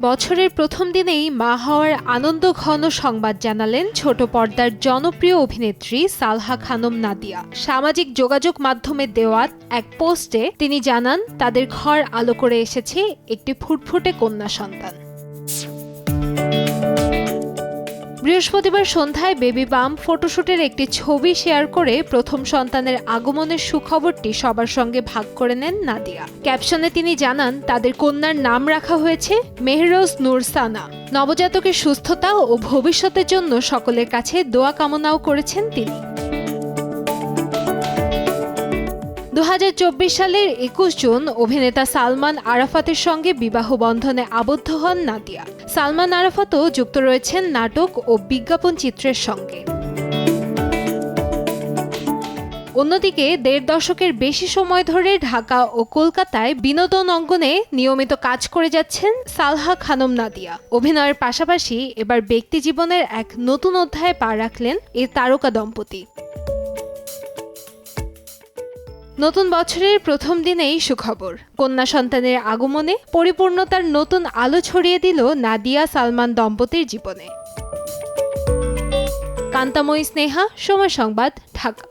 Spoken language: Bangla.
বছরের প্রথম দিনেই মা হওয়ার আনন্দ ঘন সংবাদ জানালেন ছোট পর্দার জনপ্রিয় অভিনেত্রী সালহা খানম নাদিয়া। সামাজিক যোগাযোগ মাধ্যমে দেওয়া এক পোস্টে তিনি জানান, তাদের ঘর আলো করে এসেছে একটি ফুটফুটে কন্যা সন্তান। বৃহস্পতিবার সন্ধ্যায় বেবি বাম ফটোশুটের একটি ছবি শেয়ার করে প্রথম সন্তানের আগমনের সুখবরটি সবার সঙ্গে ভাগ করে নেন নাদিয়া। ক্যাপশনে তিনি জানান, তাদের কন্যার নাম রাখা হয়েছে মেহরোজ নূর সানা। নবজাতকের সুস্থতা ও ভবিষ্যতের জন্য সকলের কাছে দোয়া কামনাও করেছেন তিনি। 2024 সালের 21 জুন অভিনেতা সালমান আরাফাতের সঙ্গে বিবাহ বন্ধনে আবদ্ধ হন নাদিয়া। সালমান আরাফাতও যুক্ত রয়েছেন নাটক ও বিজ্ঞাপন চিত্রের সঙ্গে। অন্যদিকে 1.5 দশকের বেশি সময় ধরে ঢাকা ও কলকাতায় বিনোদন অঙ্গনে নিয়মিত কাজ করে যাচ্ছেন সালহা খানম নাদিয়া। অভিনয়ের পাশাপাশি এবার ব্যক্তিজীবনের এক নতুন অধ্যায়ে পা রাখলেন এই তারকা দম্পতি। নতুন বছরের প্রথম দিনেই সুখবর, কন্যা সন্তানের আগমনে পরিপূর্ণতার নতুন আলো ছড়িয়ে দিল নাদিয়া সালমান দম্পতির জীবনে। কান্তাময়ী স্নেহা, সময় সংবাদ, ঢাকা।